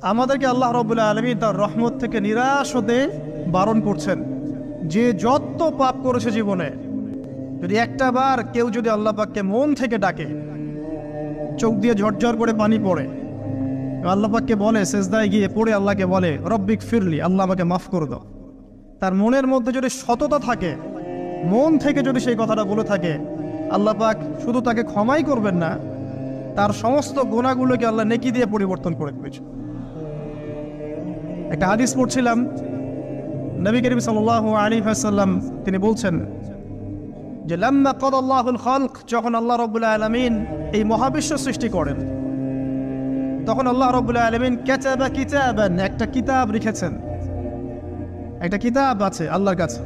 আমাদেরকে আল্লাহ রাব্বুল আলামিন তার রহমত থেকে নিরাশ হতে বারণ করছেন। যে যত পাপ করেছে জীবনে, যদি একটা বার কেউ যদি আল্লাহ পাককে মন থেকে ডাকে, চোখ দিয়ে ঝরঝর করে পানি পড়ে, আল্লাহ পাককে বলে, সেজদায় গিয়ে পড়ে আল্লাহকে বলে রব্বিক ফিরলি, আল্লাহ আমাকে মাফ করে দাও, তার মনের মধ্যে যদি সততা থাকে, মন থেকে যদি সেই কথাটা বলে থাকে, আল্লাহ পাক শুধু তাকে ক্ষমাই করবেন না, তার সমস্ত গুনাহগুলোকে আল্লাহ নেকি দিয়ে পরিবর্তন করে দিয়েছে। একটা হাদিস পড়ছিলাম, নবী করিম সাল্লাল্লাহু আলাইহি ওয়াসাল্লাম তিনি বলছেন যে লাম্মা কাদাল্লাহুল খালক, যখন আল্লাহ রাব্বুল আলামিন এই মহাবিশ্ব সৃষ্টি করেন, তখন আল্লাহ রাব্বুল আলামিন কাতাবা কিতাবান, একটা কিতাব লিখেছেন, একটা কিতাব আছে আল্লাহর কাছে।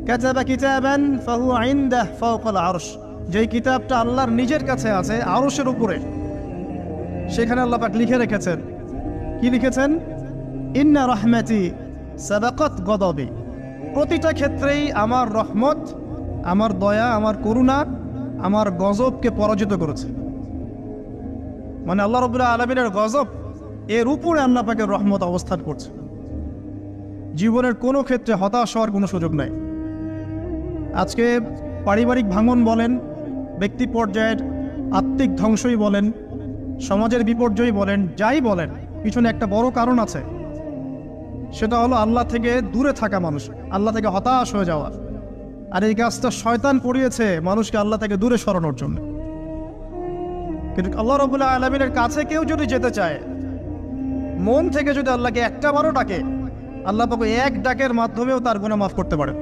কাতাবা কিতাবান ফাহুয়া ইনদাহু ফাওকাল আরশ, যেই কিতাবটা আল্লাহর নিজের কাছে আছে আরশের উপরে, সেখানে আল্লাহ পাক লিখে রেখেছেন। কি লিখেছেন? ইন্না রাহমাতি সাবাকাত গদাবি, প্রতিটা ক্ষেত্রেই আমার রহমত, আমার দয়া, আমার করুণা আমার গজবকে পরাজিত করেছে। মানে আল্লাহ রাব্বুল আলামিনের গজব এর উপরে আল্লাহ পাকের রহমত অবস্থান করছে। জীবনের কোনো ক্ষেত্রে হতাশ হওয়ার কোনো সুযোগ নাই। আজকে পারিবারিক ভাঙন বলেন, ব্যক্তি পর্যায়ের আত্মিক ধ্বংসই বলেন, সমাজের বিপর্যয় বলেন, যাই বলেন, পিছনে একটা বড় কারণ আছে। সেটা হলো আল্লাহ থেকে দূরে থাকা মানুষ, আল্লাহ থেকে হতাশ হয়ে যাওয়া। আর এই কাজটা শয়তান করিয়েছে মানুষকে আল্লাহ থেকে দূরে সরানোর জন্য। কিন্তু আল্লাহ রাব্বুল আলামিনের কাছে কেউ যদি যেতে চায়, মন থেকে যদি আল্লাহকে একটা বারও ডাকে, আল্লাহ পাক এক ডাকের মাধ্যমেও তার গুনাহ মাফ করতে পারে।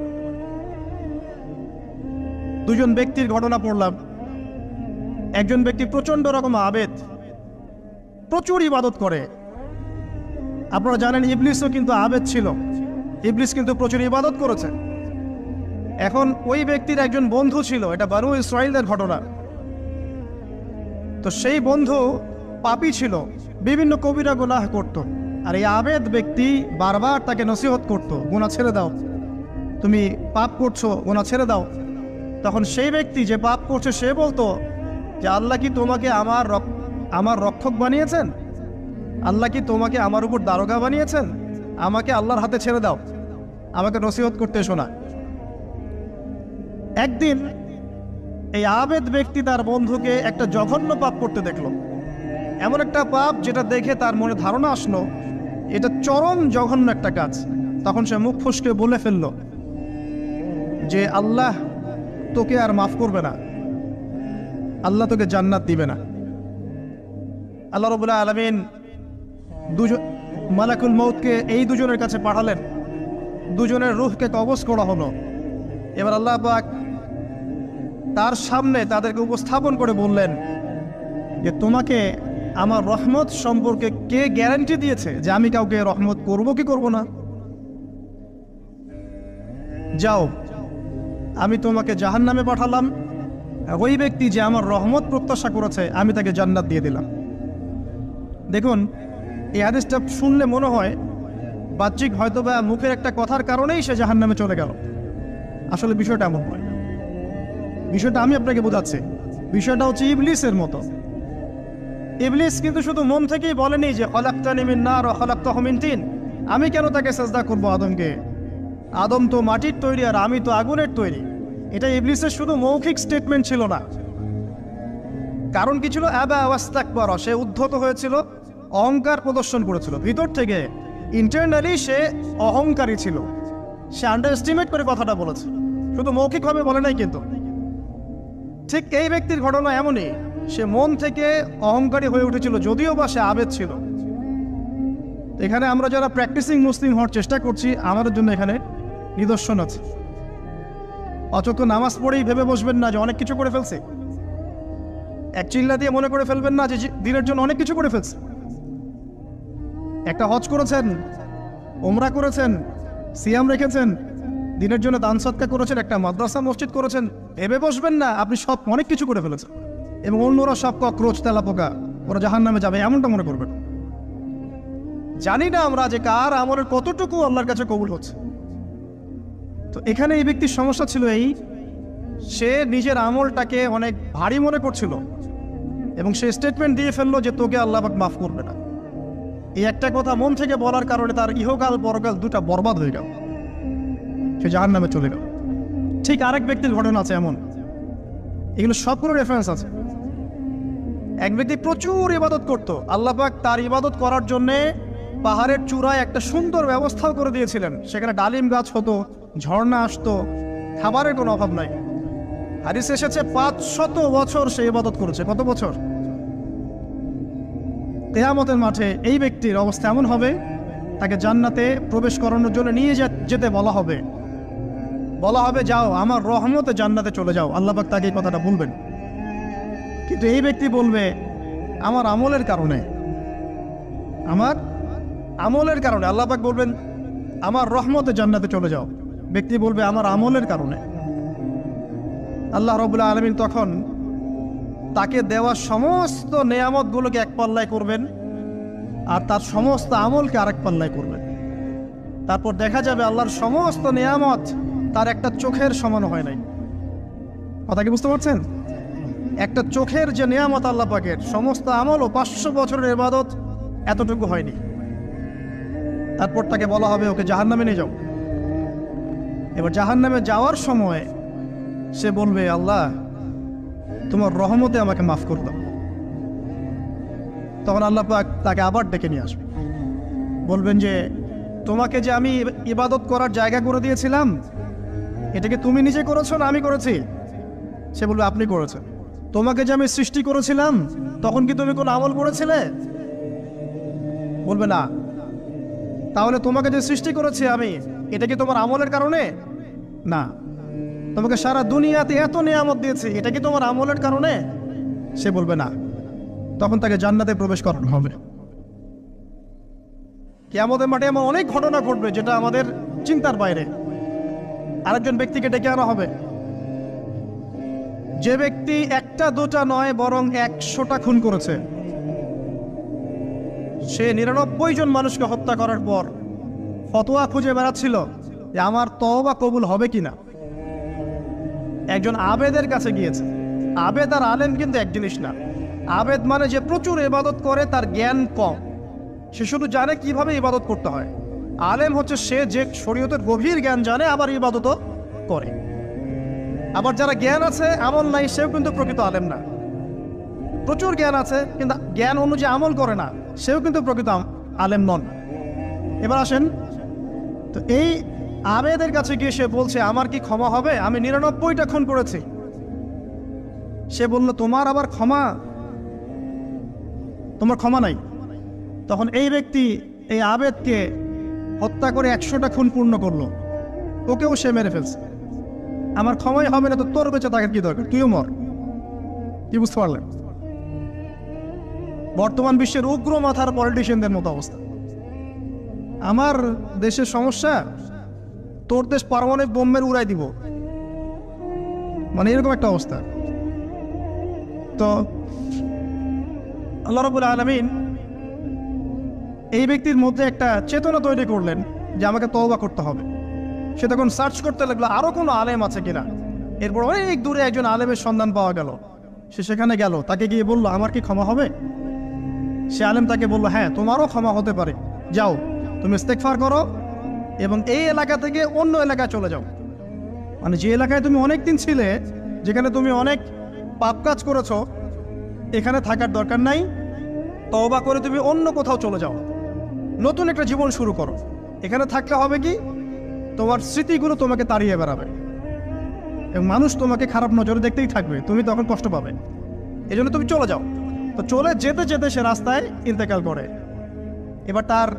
দুজন ব্যক্তির ঘটনা পড়লাম। একজন ব্যক্তি প্রচন্ড রকম আবেদ, প্রচুর ইবাদত করে। আপনারা জানেন ইবলিসও কিন্তু আবেদ ছিল, ইবলিস কিন্তু প্রচুর ইবাদত করেছে। এখন ওই ব্যক্তির একজন বন্ধু ছিল, এটা বানু ইসরাইলদের ঘটনা। তো সেই বন্ধু পাপী ছিল, বিভিন্ন কবিরা গুনাহ করত। আর এই আবেদ ব্যক্তি বারবার তাকে নসিহত করত, গুনাহ ছেড়ে দাও, তুমি পাপ করছো, গুনাহ ছেড়ে দাও। তখন সেই ব্যক্তি যে পাপ করছে সে বলতো যে আল্লাহ কি তোমাকে আমার রক্ষক বানিয়েছেন? আল্লাহ কি তোমাকে আমার উপর দারোগা বানিয়েছেন? আমাকে আল্লাহর হাতে ছেড়ে দাও, আমাকে নসিহত করতে এসো না। একদিন এই আবেদ ব্যক্তি তার বন্ধুকে একটা জঘন্য পাপ করতে দেখলো, এমন একটা পাপ যেটা দেখে তার মনে ধারণা আসলো এটা চরম জঘন্য একটা কাজ। তখন সে মুখ ফসকে বলে ফেলল যে আল্লাহ তোকে আর মাফ করবে না, আল্লাহ তোকে জান্নাত দিবে না। আল্লাহ রাব্বুল আলামিন মালাকুল মউতকে এই দুজনের কাছে পাঠালেন, দুজনের রূহকে কবজ করা হলো। এবার আল্লাহ পাক তার সামনে তাদেরকে উপস্থাপন করে বললেন যে তোমাকে আমার রহমত সম্পর্কে কে গ্যারান্টি দিয়েছে যে আমি কাউকে রহমত করব কি করব না? যাও, আমি তোমাকে জাহান্নামে পাঠালাম, ওই ব্যক্তি যে আমার রহমত প্রত্যাশা করেছে আমি তাকে জান্নাত দিয়ে দিলাম। দেখুন, এই হাদিসটা শুনলে মনে হয় বাহ্যিক হয়তো বা মুখের একটা কথার কারণেই সে জাহান্নামে চলে গেল। আসলে বিষয়টা এমন নয়। বিষয়টা আমি আপনাকে বোঝাচ্ছি। বিষয়টা হচ্ছে ইবলিসের মতো। ইবলিস কিন্তু শুধু মন থেকেই বলেনি যে খলাকতানি মিন নার ওয়া খলাকতাহু মিন তিন, আমি কেন তাকে সিজদা করব আদমকে? আদম তো মাটির তৈরি আর আমি তো আগুনের তৈরি। এটা ইবলিসের শুধু মৌখিক স্টেটমেন্ট ছিল না, কারণ কি ছিল? আবা ওয়াস্তাকবার, সে উদ্ধত হয়েছিল, অহংকার প্রদর্শন করেছিল। ভিতর থেকে ইন্টারনালি সে অহংকারী ছিল, সে আন্ডার এস্টিমেট করে কথাটা বলেছে, শুধু মৌখিকভাবে বলে নাই। কিন্তু ঠিক এই ব্যক্তির ঘটনা এমনই, সে মন থেকে অহংকারী হয়ে উঠেছিল, যদিও বা সে আবেদ ছিল। এখানে আমরা যারা প্র্যাকটিসিং মুসলিম হওয়ার চেষ্টা করছি, আমাদের জন্য এখানে নিদর্শন আছে। অচক্ষ নামাজ পড়েই ভেবে বসবেন না যে অনেক কিছু করে ফেলছে, এক চিল্লা দিয়ে মনে করে ফেলবেন না যে দিনের জন্য অনেক কিছু করে ফেলছে। একটা হজ করেছেন, ওমরা করেছেন, সিয়াম রেখেছেন, দিনের জন্য দান সদকা করেছেন, একটা মাদ্রাসা মসজিদ করেছেন, ভেবে বসবেন না আপনি সব অনেক কিছু করে ফেলেছেন এবং অন্যরা সব ককরোচ তেলাপোকা, ওরা জাহান্নামে যাবে, এমনটা মনে করবেন। জানি না আমরা যে কার আমলের কতটুকু আল্লাহর কাছে কবুল হচ্ছে। তো এখানে এই ব্যক্তির সমস্যা ছিল এই, সে নিজের আমলটাকে অনেক ভারী মনে করছিল এবং সে স্টেটমেন্ট দিয়ে ফেললো যে তোকে আল্লাহ পাক মাফ করবে না। এই একটা কথা মন থেকে বলার কারণে তার ইহকাল পরকাল দুটা বরবাদ হয়ে গেল, সে জাহান্নামে চলে গেল। ঠিক আরেক ব্যক্তির ঘটনা আছে এমন, এগুলো সবগুলো রেফারেন্স আছে। এক ব্যক্তি প্রচুর ইবাদত করত, আল্লাহ পাক তার ইবাদত করার জন্যে পাহাড়ের চূড়ায় একটা সুন্দর ব্যবস্থাও করে দিয়েছিলেন। সেখানে ডালিম গাছ হতো, ঝর্ণা আসতো, খাবারের কোনো অভাব নাই। হাদিসে এসেছে 500 বছর সে ইবাদত করেছে। কত বছর? কিয়ামতের মাঠে এই ব্যক্তির অবস্থা এমন হবে, তাকে জান্নাতে প্রবেশ করানোর জন্য নিয়ে যেতে বলা হবে, যাও আমার রহমতে জান্নাতে চলে যাও। আল্লাহ পাক তাকে এই কথাটা বলবেন। কিন্তু এই ব্যক্তি বলবে আমার আমলের কারণে, আল্লাহ পাক বলবেন আমার রহমতে জান্নাতে চলে যাও। ব্যক্তি বলবে আমার আমলের কারণে। আল্লাহ রাব্বুল আলামিন তখন তাকে দেওয়া সমস্ত নেয়ামতগুলোকে এক পাল্লায় করবেন, আর তার সমস্ত আমলকে আরেক পাল্লায় করবেন। তারপর দেখা যাবে আল্লাহর সমস্ত নেয়ামত তার একটা চোখের সমান হয় নাই। কথা কি বুঝতে পারছেন? একটা চোখের যে নেয়ামত আল্লাহ পাকের, সমস্ত আমল ও 500 বছরের ইবাদত এতটুকু হয়নি। তারপর তাকে বলা হবে ওকে জাহান্নামে নিয়ে যাও। এবার জাহান্নামে যাওয়ার সময় সে বলবে আল্লাহ তোমার রহমতে আমাকে মাফ করে দাও। তখন আল্লাহ পাক তাকে আবার ডেকে নিয়ে আসবে, বলবেন যে তোমাকে যে আমি ইবাদত করার জায়গা করে দিয়েছিলাম, এটাকে তুমি নিজে করেছো না আমি করেছি? সে বলবে আপনি করেছেন। তোমাকে যে আমি সৃষ্টি করেছিলাম তখন কি তুমি কোনো আমল করেছিলে? বলবে না। তাহলে তোমাকে যে সৃষ্টি করেছি আমি, এটা কি তোমার আমলের কারণে? না। তোমাকে সারা দুনিয়াতে এত নিয়ামত দিয়েছি, এটা কি তোমার আমলের কারণে? সে বলবে না। তখন তাকে জান্নাতে প্রবেশ করানো হবে। কিয়ামতের মাঠে এমন অনেক ঘটনা ঘটবে যেটা আমাদের চিন্তার বাইরে। আরেকজন ব্যক্তিকে ডেকে আনা হবে, যে ব্যক্তি একটা দুটা নয় বরং 100টা খুন করেছে। সে 99 জন মানুষকে হত্যা করার পর ফতোয়া খুঁজে বেড়াচ্ছিল যে আমার তওবা কবুল হবে কিনা। একজন আবেদের কাছে গিয়েছে। আবেদ আর আলেম কিন্তু এক জিনিস না। আবেদ মানে যে প্রচুর ইবাদত করে, তার জ্ঞান কম, সে শুধু জানে কিভাবে ইবাদত করতে হয়। আলেম হচ্ছে সে যে শরীয়তের গভীর জ্ঞান জানে, আবার ইবাদতও করে। আবার যারা জ্ঞান আছে আমল নাই, সেও কিন্তু প্রকৃত আলেম না। প্রচুর জ্ঞান আছে কিন্তু জ্ঞান অনুযায়ী আমল করে না, সেও কিন্তু প্রকৃত আলেম নন। এবার আসেন তো, এই আবেদের কাছে গিয়ে সে বলছে আমার কি ক্ষমা হবে? আমি 99টা খুন করেছি। সে বলল তোমার আবার ক্ষমা? তোমার ক্ষমা নাই। তখন এই ব্যক্তি এই আবেদকে হত্যা করে 100টা খুন পূর্ণ করলো, ওকেও সে মেরে ফেলছে। আমার ক্ষমাই হবে না তো তোর বেঁচে থাকার কি দরকার, তুইও মর। কি বুঝতে পারলেন? বর্তমান বিশ্বের উগ্র মাথার পলিটিশিয়ানদের মতো অবস্থা। আমার দেশের সমস্যা, তোর দেশ পারমাণবিক বোমের উড়াই দিব, মানে এরকম একটা অবস্থা। তো আল্লাহ রাব্বুল আলামিন এই ব্যক্তির মধ্যে একটা চেতনা তৈরি করলেন যে আমাকে তওবা করতে হবে। সে তখন সার্চ করতে লাগলো আরো কোনো আলেম আছে কিনা। এরপর অনেক দূরে একজন আলেমের সন্ধান পাওয়া গেল। সে সেখানে গেল, তাকে গিয়ে বলল আমার কি ক্ষমা হবে? সে আলেম তাকে বলল হ্যাঁ তোমারও ক্ষমা হতে পারে, যাও তুমি ইস্তেগফার করো এবং এই এলাকা থেকে অন্য এলাকায় চলে যাও। মানে যে এলাকায় তুমি অনেক দিন ছিলে, যেখানে তুমি অনেক পাপ কাজ করেছো, এখানে থাকার দরকার নাই। তওবা করে তুমি অন্য কোথাও চলে যাও, নতুন একটা জীবন শুরু করো। এখানে থাকলে হবে কি, তোমার স্মৃতিগুলো তোমাকে তাড়িয়ে বেড়াবে এবং মানুষ তোমাকে খারাপ নজরে দেখতেই থাকবে, তুমি তখন কষ্ট পাবে। এই জন্য তুমি চলে যাও। তো চলে যেতে যেতে সে রাস্তায় ইন্তেকাল করে। এবার তার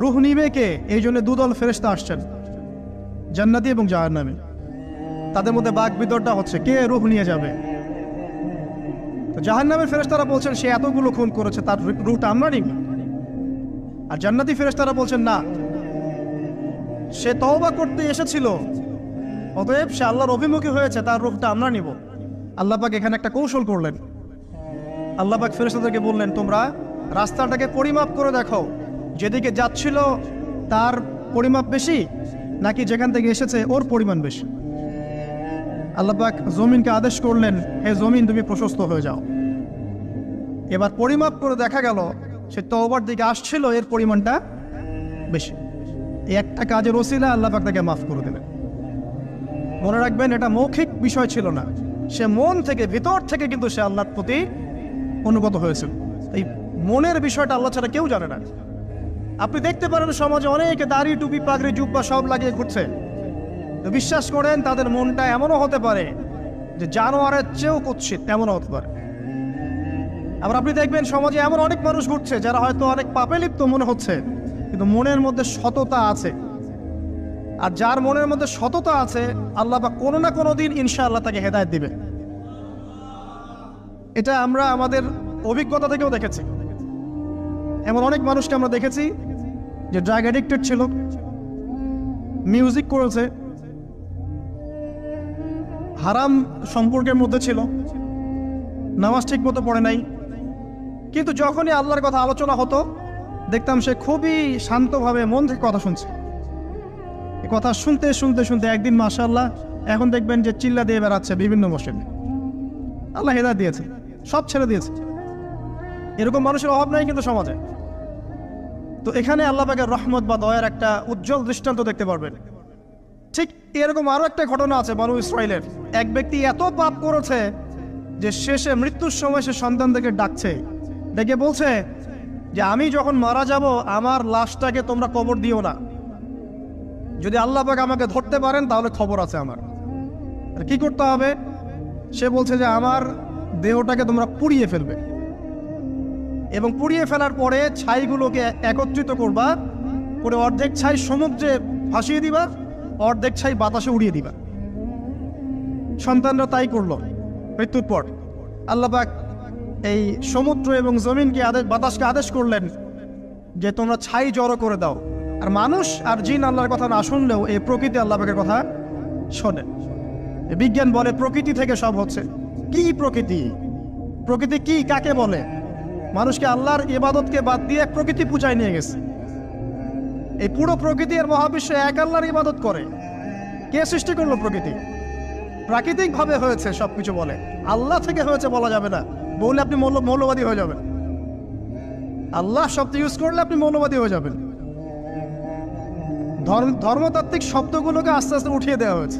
রূহ নিবে কে? এই জন্য দুদল ফেরেশতা আসছেন, জান্নাতি এবং জাহান্নামী। তাদের মধ্যে বাক বিতরটা হচ্ছে কে রূহ নিয়ে যাবে। তো জাহান্নামের ফেরেশতারা বলছেন সে এতগুলো খুন করেছে, তার রূহটা আমরা নিব। আর জান্নাতি ফেরেশতারা বলছেন না, সে তওবা করতে এসেছিল, অতএব সে আল্লাহর অভিমুখী হয়েছে, তার রূহটা আমরা নিব। আল্লাহ পাক এখানে একটা কৌশল করলেন। আল্লাহ পাক ফেরেশতাদেরকে বললেন তোমরা রাস্তাটাকে পরিমাপ করে দেখো, যেদিকে যাচ্ছিল তার পরিমাপ বেশি নাকি যেখান থেকে এসেছে ওর পরিমাণ বেশি। আল্লাহ পাক জমিনকে আদেশ করলেন হে জমিন তুমি প্রশস্ত হয়ে যাও। এবার পরিমাপ করে দেখা গেল সে তওবার দিকে আসছিল এর পরিমাণটা বেশি। এই একটা কাজের ওসিলা আল্লাহ পাক তাকে মাফ করে দিলেন। মনে রাখবেন, এটা মৌখিক বিষয় ছিল না, সে মন থেকে ভিতর থেকে কিন্তু সে আল্লাহর প্রতি অনুগত হয়েছিল। এই মনের বিষয়টা আল্লাহ ছাড়া কেউ জানে না। আপনি দেখতে পারেন সমাজে অনেকে দাড়ি টুপি পাগড়ি জুব্বা সব লাগিয়ে ঘুরছে, তো বিশ্বাস করেন তাদের মনটা এমনও হতে পারে যে জানোয়ারের চেয়েও কুৎসিত, এমনও হতে পারে। আবার আপনি দেখবেন সমাজে এমন অনেক মানুষ ঘুরছে যারা হয়তো অনেক পাপে লিপ্ত মনে হচ্ছে, কিন্তু মনের মধ্যে সততা আছে। আর যার মনের মধ্যে সততা আছে, আল্লাহ বা কোনো না কোনো দিন ইনশাআল্লাহ তাকে হেদায়েত দিবে। এটা আমরা আমাদের অভিজ্ঞতা থেকেও দেখেছি। এমন অনেক মানুষকে আমরা দেখেছি যে ড্রাগ অ্যাডিক্টেড ছিল, মিউজিক করেছে, হারাম সম্পর্কের মধ্যে ছিল, নামাজ ঠিক মতো পড়ে নাই, কিন্তু যখনই আল্লাহর কথা আলোচনা হতো দেখতাম সে খুবই শান্তভাবে মন থেকে কথা শুনছে। এই কথা শুনতে শুনতে শুনতে একদিন মাশাআল্লাহ এখন দেখবেন যে চিল্লা দিয়ে বেড়াচ্ছে বিভিন্ন মসজিদে। আল্লাহ হেদায়েত দিয়েছে, সব ছেড়ে দিয়েছে। এরকম মানুষের অভাব নাই কিন্তু সমাজে। তো এখানে আল্লাহ পাকের রহমত বা দয়ার একটা উজ্জ্বল দৃষ্টান্ত দেখতে পারবেন। ঠিক এরকম আরো একটা ঘটনা আছে বনু ইসরাইলের। এক ব্যক্তি এত পাপ করেছে যে শেষে মৃত্যুর সময় সে সন্তানদেরকে ডাকছে, ডেকে বলছে যে আমি যখন মারা যাব আমার লাশটাকে তোমরা কবর দিও না, যদি আল্লাহ পাক আমাকে ধরতে পারেন তাহলে খবর আছে আমার। আর কি করতে হবে? সে বলছে যে আমার দেহটাকে তোমরা পুড়িয়ে ফেলবে, এবং পুড়িয়ে ফেলার পরে ছাইগুলোকে একত্রিত করবা, করে অর্ধেক ছাই সমুদ্রে ভাসিয়ে দিবা, অর্ধেক ছাই বাতাসে উড়িয়ে দিবা। সন্তানরা তাই করলো। মৃত্যুর পর আল্লাহ পাক এই সমুদ্র এবং জমিনকে বাতাসকে আদেশ করলেন যে তোমরা ছাই জড়ো করে দাও। আর মানুষ আর জিন আল্লাহর কথা না শুনলেও এই প্রকৃতি আল্লাহ পাকের কথা শোনে। বিজ্ঞান বলে প্রকৃতি থেকে সব হচ্ছে। কি প্রকৃতি? প্রকৃতি কি, কাকে বলে? মানুষকে আল্লাহর ইবাদতকে বাদ দিয়ে প্রকৃতি পূজায় নিয়ে গেছে। এই পুরো প্রকৃতি আর মহাবিশ্ব এক আল্লাহর ইবাদত করে। কে সৃষ্টি করলো প্রকৃতি? প্রাকৃতিক ভাবে হয়েছে সবকিছু বলে, আল্লাহ থেকে হয়েছে বলা যাবে না। বললে আপনি মৌলবাদী হয়ে যাবেন। আল্লাহ শব্দ ইউজ করলে আপনি মৌলবাদী হয়ে যাবেন। ধর্মতাত্ত্বিক শব্দগুলোকে আস্তে আস্তে উঠিয়ে দেওয়া হয়েছে।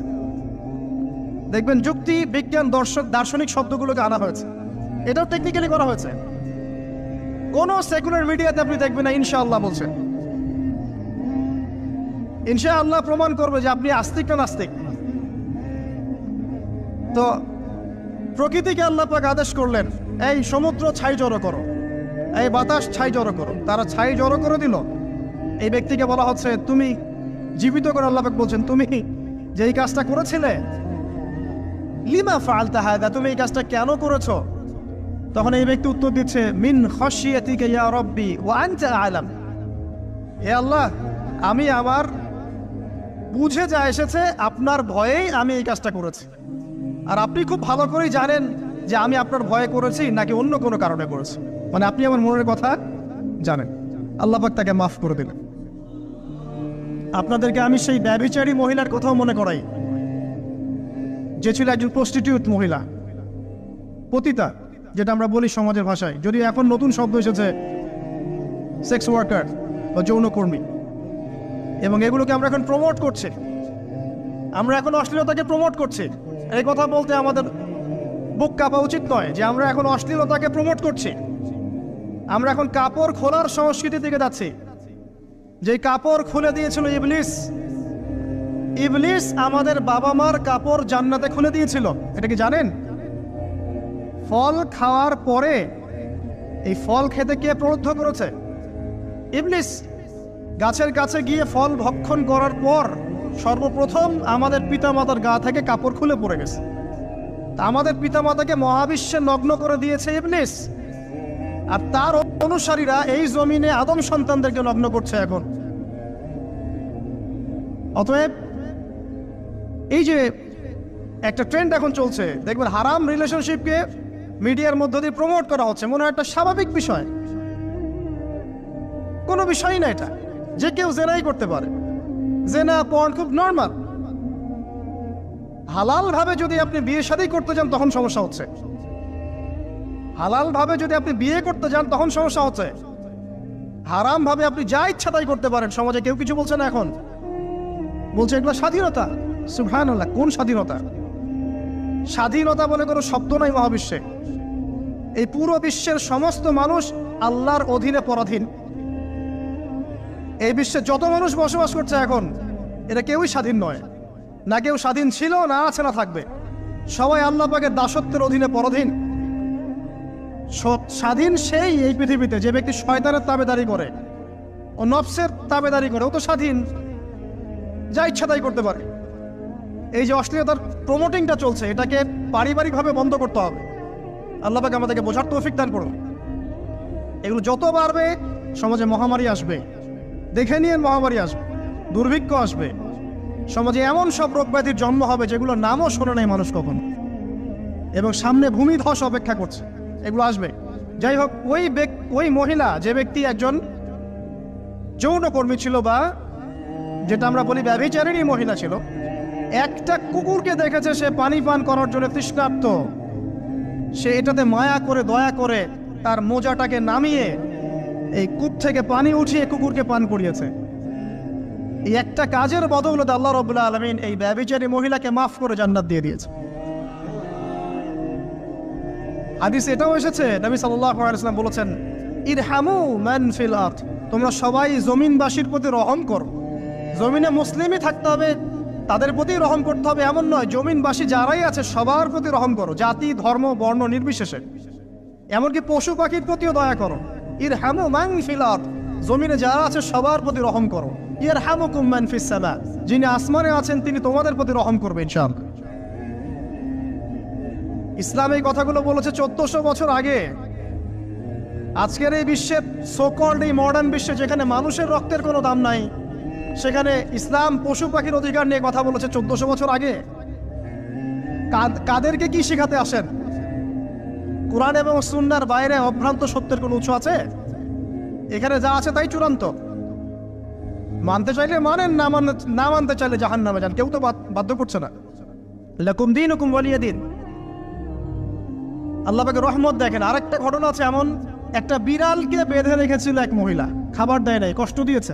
দেখবেন যুক্তি, বিজ্ঞান, দার্শনিক শব্দগুলোকে আনা হয়েছে। এটাও টেকনিক্যালি করা হয়েছে। কোনো সেকুলার মিডিয়াতে আপনি দেখবেন না ইনশাআল্লাহ বলছে। ইনশাআল্লাহ প্রমাণ করবে যে আপনি আস্তিক না নাস্তিক। তো প্রকৃতিকে আল্লাহ পাক আদেশ করলেন, এই সমুদ্র ছাই জড়ো করো, এই বাতাস ছাই জড়ো করো। তারা ছাই জড়ো করে দিল। এই ব্যক্তিকে বলা হচ্ছে তুমি জীবিত করে আল্লাহ পাক বলছেন তুমি যে এই কাজটা করেছিলে, লিমা ফাআলতা হাদা, তুমি এই কাজটা কেন করেছো? তখন এই ব্যক্তি উত্তর দিচ্ছে, মিন খাশিয়াতিকা ইয়া রাব্বি ওয়া আনতা আ'লাম। হে আল্লাহ, আমি আমার বুঝে যা এসেছে আপনার ভয়েই আমি এই কাজটা করেছি, আর আপনি খুব ভালো করেই জানেন যে আমি আপনার ভয়ে করেছি নাকি অন্য কোনো কারণে করেছি। মানে আপনি আমার মনের কথা জানেন। আল্লাহ পাক তাকে মাফ করে দিলেন। আপনাদেরকে আমি সেই ব্যভিচারী মহিলার কথাও মনে করাই, যে ছিল একজন প্রস্টিটিউট মহিলা, পতিতা, যেটা আমরা বলি সমাজের ভাষায়। যদি এখন নতুন শব্দ এসেছে সেক্স ওয়ার্কার বা যৌনকর্মী, এবং এগুলোকে আমরা এখন প্রমোট করছি। আমরা এখন অশ্লীলতাকে প্রমোট করছি। এই কথা বলতে আমাদের বুক কাঁপা উচিত নয় যে আমরা এখন অশ্লীলতাকে প্রমোট করছি। আমরা এখন কাপড় খোলার সংস্কৃতি থেকে যাচ্ছি। যে কাপড় খুলে দিয়েছিল ইবলিস। ইবলিস আমাদের বাবা মার কাপড় জান্নাতে খুলে দিয়েছিল, এটা কি জানেন? ফল খাওয়ার পরে এই ফল খেতে কে প্রলুব্ধ করেছে? ইবলিস। গাছের কাছে গিয়ে ফল ভক্ষণ করার পর সর্বপ্রথম আমাদের পিতামাতার গা থেকে কাপড় খুলে পড়ে গেছে। তা আমাদের পিতামাতাকে মহাবিশ্বে নগ্ন করে দিয়েছে ইবলিস, আর তার অনুসারীরা এই জমিনে আদম সন্তানদেরকে নগ্ন করছে এখন। অতএব এই যে একটা ট্রেন্ড এখন চলছে, দেখবেন হারাম রিলেশনশিপকে মিডিয়ার মধ্য দিয়ে প্রমোট করা হচ্ছে, মনে হয় একটা স্বাভাবিক বিষয়। কোনো বিষয়ই না এটা, যে কেউ জেনাই করতে পারে। জেনা পর্ন খুব নর্মাল। হালাল ভাবে যদি আপনি বিয়ে শাদী করতে যান তখন সমস্যা হচ্ছে। হালাল ভাবে যদি আপনি বিয়ে করতে যান তখন সমস্যা হচ্ছে। হারাম ভাবে আপনি যা ইচ্ছা তাই করতে পারেন, সমাজে কেউ কিছু বলছে না। এখন বলছে এগুলো স্বাধীনতা। সুবহানাল্লাহ, কোন স্বাধীনতা? স্বাধীনতা বলে কোনো শব্দ নাই মহাবিশ্বে। এই পুরো বিশ্বের সমস্ত মানুষ আল্লাহর অধীনে পরাধীন। এই বিশ্বে যত মানুষ বসবাস করছে এখন, এটা কেউই স্বাধীন নয়। না কেউ স্বাধীন ছিল, না আছে, না থাকবে। সবাই আল্লাহ পাকের দাসত্বের অধীনে পরাধীন। স্বাধীন সেই এই পৃথিবীতে যে ব্যক্তি শয়তানের তাবেদারি করে ও নফসের তাবেদারি করে, ও তো স্বাধীন, যা ইচ্ছা তাই করতে পারে। এই যে অশ্লীলতার প্রমোটিংটা চলছে, এটাকে পারিবারিকভাবে বন্ধ করতে হবে। আল্লাহ পাক আমাদেরকে বোঝার তৌফিক দান করুন। এগুলো যত বাড়বে সমাজে মহামারী আসবে, দেখে নিয়ে মহামারী আসবে, দুর্ভিক্ষ আসবে, সমাজে এমন সব রোগ ব্যাধির জন্ম হবে যেগুলো নামও শোনে নাই মানুষ কখনো, এবং সামনে ভূমিধস অপেক্ষা করছে, এগুলো আসবে। যাই হোক, ওই মহিলা, যে ব্যক্তি একজন যৌনকর্মী ছিল, বা যেটা আমরা বলি ব্যভিচারিণী মহিলা ছিল, একটা কুকুরকে দেখেছে সে পানি পান করার জন্য তৃষ্ণার্ত। সে এটাতে মায়া করে, দয়া করে তার মোজাটাকে নামিয়ে এই কূপ থেকে পানি উঠিয়ে কুকুরকে পান করিয়েছে। এই একটা কাজের বদৌলতে আল্লাহ রাব্বুল আলামিন এই ব্যভিচারী মহিলাকে মাফ করে জান্নাত দিয়ে দিয়েছে। হাদিস এটাও এসেছে, নবী সাল্লাল্লাহু আলাইহি ওয়াসাল্লাম বলেছেন, ইরহামু মান ফিল আরদ, তোমরা সবাই জমিনবাসীর প্রতি রহম করো। জমিনে মুসলিমই থাকতে হবে, তাদের প্রতি রহম করতে হবে এমন নয়, জমিনবাসী যারাই আছে সবার প্রতি রহম করো, জাতি, ধর্ম, বর্ণ নির্বিশেষে। এমনকি পশু পাখির প্রতিও দয়া করো। ইরহামু মান ফিল আরদ, জমিনে যারা আছে সবার প্রতি রহম করো। ইয়ারহামুকুম মান ফিস সামা, যিনি আসমানে আছেন তিনি তোমাদের প্রতি রহম করবেন ইনশাআল্লাহ। ইসলাম এই কথাগুলো বলেছে 1400 বছর আগে। আজকের এই বিশ্বের সোকল্ড এই মডার্ন বিশ্বে, যেখানে মানুষের রক্তের কোনো দাম নাই, সেখানে ইসলাম পশু পাখির অধিকার নিয়ে কথা বলেছে 1400 বছর আগে। কাদেরকে কি শিখাতে আসেন? কোরআন এবং সুন্নাহর বাইরে অভ্রান্ত সত্যের কোনো উৎস আছে? এখানে যা আছে তাই চূড়ান্ত। মানতে চাইলে মানেন, না মানতে চাইলে জাহান্নামে যান, কেউ তো বাধ্য করছে না। লাকুম দীনুকুম ওয়ালিয়া দিন। আল্লাহ পাকের রহমত দেখেন। আরেকটা ঘটনা আছে, এমন একটা বিড়ালকে বেঁধে রেখেছিল এক মহিলা, খাবার দেয় নাই, কষ্ট দিয়েছে।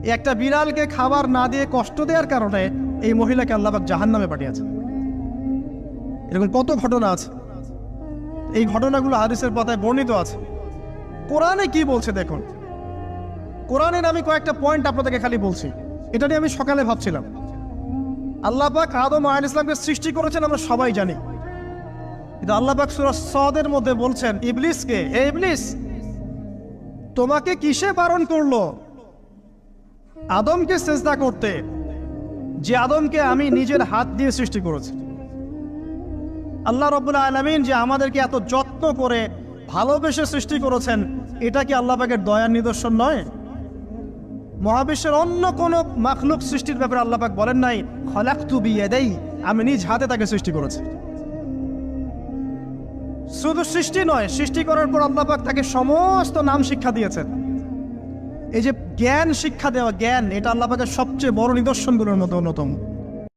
এই একটা বিড়ালকে খাবার না দিয়ে কষ্ট দেওয়ার কারণে এই মহিলাকে আল্লাহ পাক জাহান্নামে পাঠিয়েছে। এরকম কত ঘটনা আছে। এই ঘটনাগুলো হাদিসের পাতায় বর্ণিত আছে। কোরআনে কি বলছে দেখুন। কোরআনের আমি কয়েকটা পয়েন্ট আপনাদেরকে খালি বলছি, এটা নিয়ে আমি সকালে ভাবছিলাম। আল্লাহ পাক আদম আলাইহিস সালামকে সৃষ্টি করেছেন আমরা সবাই জানি, কিন্তু আল্লাহ পাক সূরা সাদের মধ্যে বলছেন ইবলিসকে, হে ইবলিস, তোমাকে কিসে বারণ করলো আদমকে সিজদা করতে, যে আদমকে আমি নিজের হাত দিয়ে সৃষ্টি করেছি। আল্লাহ রাব্বুল আলামিন যে আমাদেরকে এত যত্ন করে ভালোবেসে সৃষ্টি করেছেন, এটা কি আল্লাহ পাকের দয়ার নিদর্শন নয়? মহাবিশ্বের অন্য কোন মাখলুক সৃষ্টির ব্যাপারে আল্লাহ পাক বলেন নাই খলাকতু বিয়াদাই, আমি নিজ হাতে তাকে সৃষ্টি করেছি। শুধু সৃষ্টি নয়, সৃষ্টি করার পর আল্লাহ পাক তাকে সমস্ত নাম শিক্ষা দিয়েছেন। এই যে জ্ঞান শিক্ষা দেওয়া, জ্ঞান, এটা আল্লাহ পাকের সবচেয়ে বড় নিদর্শনগুলোর মধ্যে অন্যতম।